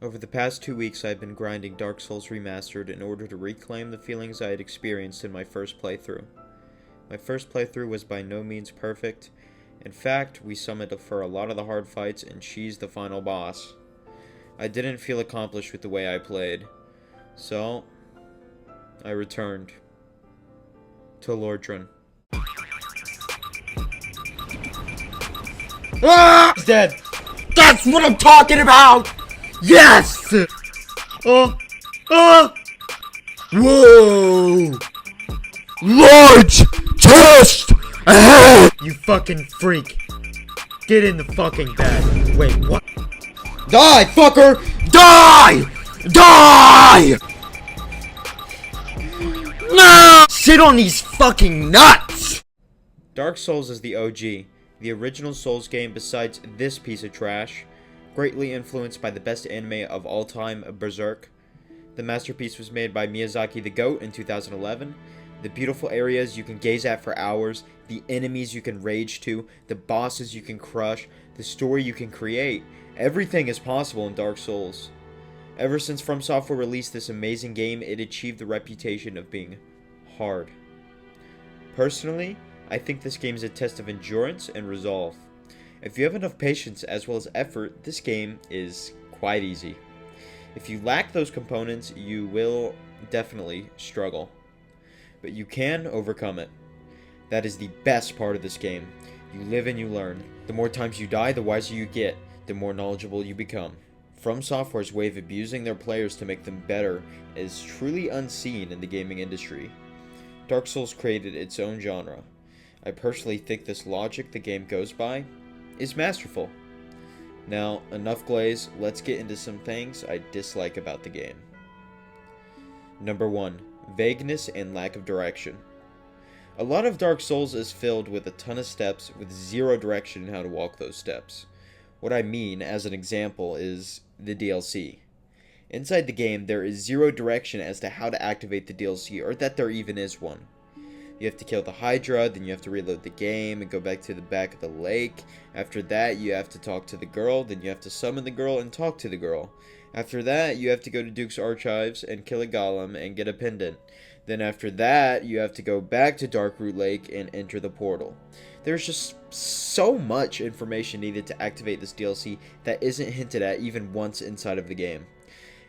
Over the past 2 weeks, I've been grinding Dark Souls Remastered in order to reclaim the feelings I had experienced in my first playthrough. My first playthrough was by no means perfect. In fact, we summoned for a lot of the hard fights and cheesed the final boss. I didn't feel accomplished with the way I played, so I returned to Lordran. Ah! He's dead. That's what I'm talking about! Yes! Whoa! Large chest ahead! You fucking freak. Get in the fucking bed. Wait, what? Die, fucker! Die! Die! No! Sit on these fucking nuts! Dark Souls is the OG, the original Souls game besides this piece of trash, greatly influenced by the best anime of all time, Berserk. The masterpiece was made by Miyazaki the GOAT in 2011. The beautiful areas you can gaze at for hours, the enemies you can rage to, the bosses you can crush, the story you can create. Everything is possible in Dark Souls. Ever since From Software released this amazing game, it achieved the reputation of being hard. Personally, I think this game is a test of endurance and resolve. If you have enough patience as well as effort, this game is quite easy. If you lack those components, you will definitely struggle. But you can overcome it. That is the best part of this game. You live and you learn. The more times you die, the wiser you get, the more knowledgeable you become. From Software's way of abusing their players to make them better is truly unseen in the gaming industry. Dark Souls created its own genre. I personally think this logic the game goes by is masterful. Now, enough glaze, let's get into some things I dislike about the game. Number 1. Vagueness and lack of direction. A lot of Dark Souls is filled with a ton of steps with zero direction in how to walk those steps. What I mean, as an example, is the DLC. Inside the game, there is zero direction as to how to activate the DLC, or that there even is one. You have to kill the Hydra, then you have to reload the game and go back to the back of the lake. After that, you have to talk to the girl, then you have to summon the girl and talk to the girl. After that, you have to go to Duke's Archives and kill a golem and get a pendant. Then after that, you have to go back to Darkroot Lake and enter the portal. There's just so much information needed to activate this DLC that isn't hinted at even once inside of the game.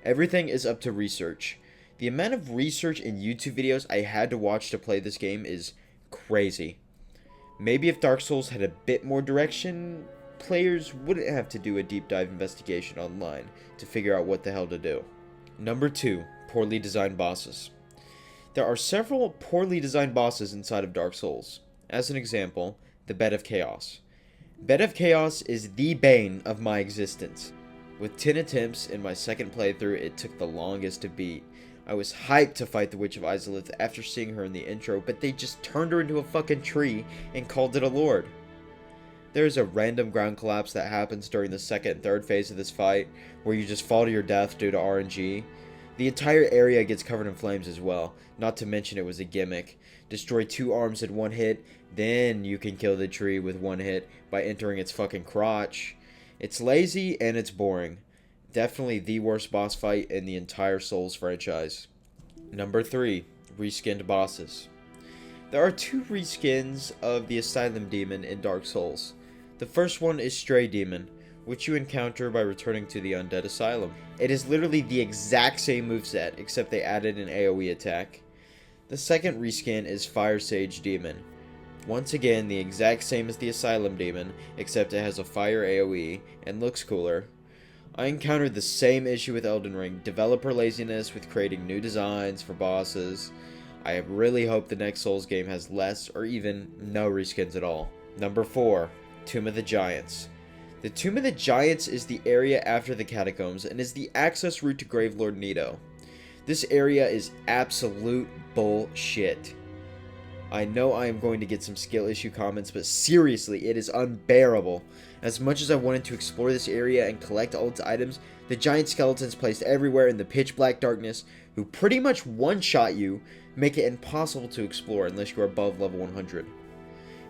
Everything is up to research. The amount of research and YouTube videos I had to watch to play this game is crazy. Maybe if Dark Souls had a bit more direction, players wouldn't have to do a deep dive investigation online to figure out what the hell to do. Number 2. Poorly designed bosses. There are several poorly designed bosses inside of Dark Souls. As an example, the Bed of Chaos. Bed of Chaos is the bane of my existence. With 10 attempts in my second playthrough, it took the longest to beat. I was hyped to fight the Witch of Izalith after seeing her in the intro, but they just turned her into a fucking tree and called it a lord. There's a random ground collapse that happens during the second and third phase of this fight, where you just fall to your death due to RNG. The entire area gets covered in flames as well, not to mention it was a gimmick. Destroy 2 arms in one hit, then you can kill the tree with one hit by entering its fucking crotch. It's lazy and it's boring. Definitely the worst boss fight in the entire Souls franchise. Number 3. Reskinned bosses. There are 2 reskins of the Asylum Demon in Dark Souls. The first one is Stray Demon, which you encounter by returning to the Undead Asylum. It is literally the exact same moveset, except they added an AoE attack. The second reskin is Fire Sage Demon. Once again, the exact same as the Asylum Demon, except it has a fire AoE and looks cooler. I encountered the same issue with Elden Ring, developer laziness with creating new designs for bosses. I really hope the next Souls game has less or even no reskins at all. Number 4. Tomb of the Giants. The Tomb of the Giants is the area after the Catacombs and is the access route to Gravelord Nito. This area is absolute bullshit. I know I am going to get some skill issue comments, but seriously, it is unbearable. As much as I wanted to explore this area and collect all its items, the giant skeletons placed everywhere in the pitch black darkness, who pretty much one-shot you, make it impossible to explore unless you are above level 100.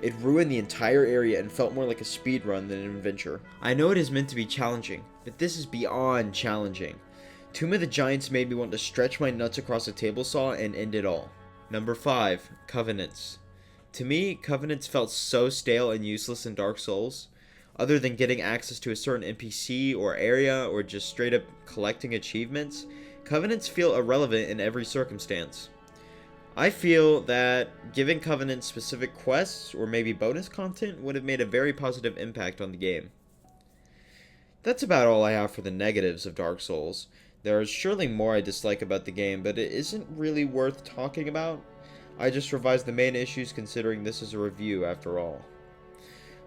It ruined the entire area and felt more like a speed run than an adventure. I know it is meant to be challenging, but this is beyond challenging. Tomb of the Giants made me want to stretch my nuts across a table saw and end it all. Number 5. Covenants. To me, Covenants felt so stale and useless in Dark Souls. Other than getting access to a certain NPC or area or just straight up collecting achievements, Covenants feel irrelevant in every circumstance. I feel that giving Covenants specific quests or maybe bonus content would have made a very positive impact on the game. That's about all I have for the negatives of Dark Souls. There is surely more I dislike about the game, but it isn't really worth talking about. I just revised the main issues considering this is a review after all.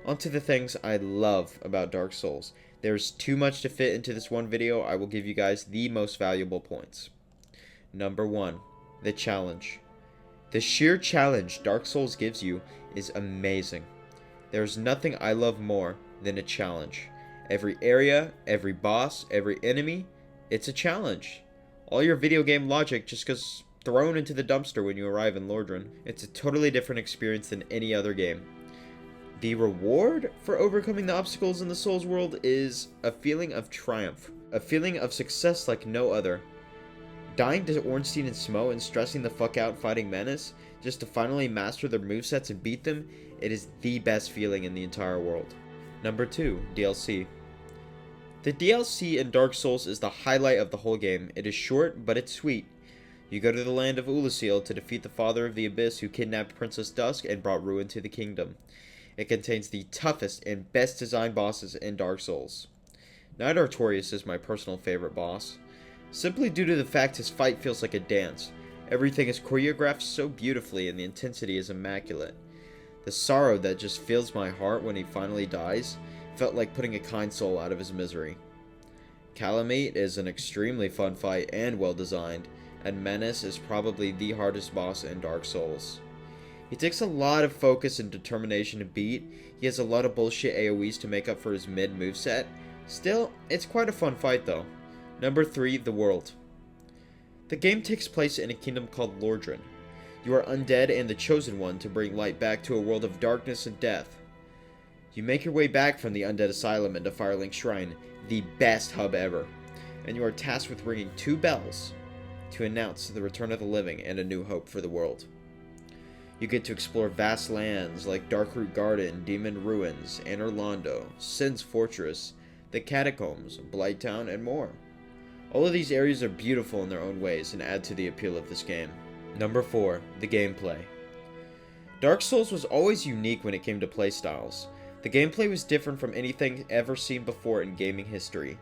Onto the things I love about Dark Souls. There's too much to fit into this one video. I will give you guys the most valuable points. Number 1. The challenge. The sheer challenge Dark Souls gives you is amazing. There's nothing I love more than a challenge. Every area, every boss, every enemy, it's a challenge. All your video game logic just gets thrown into the dumpster when you arrive in Lordran. It's a totally different experience than any other game. The reward for overcoming the obstacles in the Souls world is a feeling of triumph. A feeling of success like no other. Dying to Ornstein and Smough and stressing the fuck out fighting Menace, just to finally master their movesets and beat them, it is the best feeling in the entire world. Number 2, DLC. The DLC in Dark Souls is the highlight of the whole game. It is short, but it's sweet. You go to the land of Ulasil to defeat the Father of the Abyss who kidnapped Princess Dusk and brought ruin to the kingdom. It contains the toughest and best designed bosses in Dark Souls. Knight Artorias is my personal favorite boss, simply due to the fact his fight feels like a dance. Everything is choreographed so beautifully and the intensity is immaculate. The sorrow that just fills my heart when he finally dies felt like putting a kind soul out of his misery. Kalameet is an extremely fun fight and well designed, and Menace is probably the hardest boss in Dark Souls. He takes a lot of focus and determination to beat. He has a lot of bullshit AoEs to make up for his mid moveset. Still, it's quite a fun fight though. Number 3, the world. The game takes place in a kingdom called Lordran. You are undead and the chosen one to bring light back to a world of darkness and death. You make your way back from the undead asylum into Firelink Shrine, the best hub ever, and you are tasked with ringing 2 bells to announce the return of the living and a new hope for the world. You get to explore vast lands like Darkroot Garden, Demon Ruins, Anor Londo, Sin's Fortress, the Catacombs, Blighttown, and more. All of these areas are beautiful in their own ways and add to the appeal of this game. Number 4, the gameplay. Dark Souls was always unique when it came to playstyles. The gameplay was different from anything ever seen before in gaming history.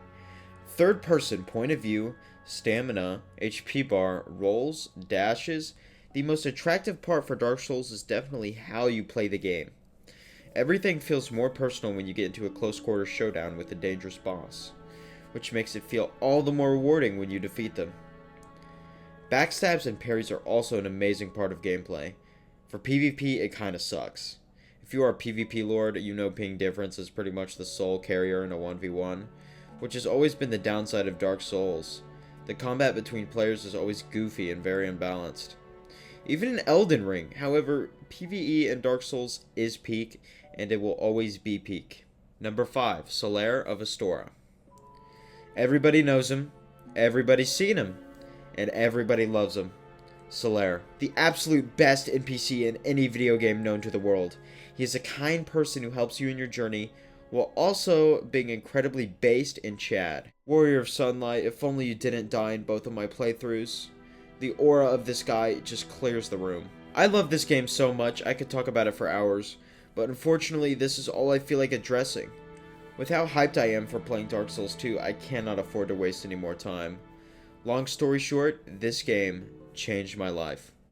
Third-person point of view, stamina, HP bar, rolls, dashes. The most attractive part for Dark Souls is definitely how you play the game. Everything feels more personal when you get into a close-quarter showdown with a dangerous boss, which makes it feel all the more rewarding when you defeat them. Backstabs and parries are also an amazing part of gameplay. For PvP, it kinda sucks. If you are a PvP lord, you know ping difference is pretty much the sole carrier in a 1v1, which has always been the downside of Dark Souls. The combat between players is always goofy and very unbalanced. Even in Elden Ring, however, PvE in Dark Souls is peak, and it will always be peak. Number 5, Solaire of Astora. Everybody knows him, everybody's seen him, and everybody loves him. Solaire, the absolute best NPC in any video game known to the world. He is a kind person who helps you in your journey, while also being incredibly based and Chad. Warrior of Sunlight, if only you didn't die in both of my playthroughs. The aura of this guy just clears the room. I love this game so much, I could talk about it for hours, but unfortunately this is all I feel like addressing. With how hyped I am for playing Dark Souls 2, I cannot afford to waste any more time. Long story short, this game changed my life.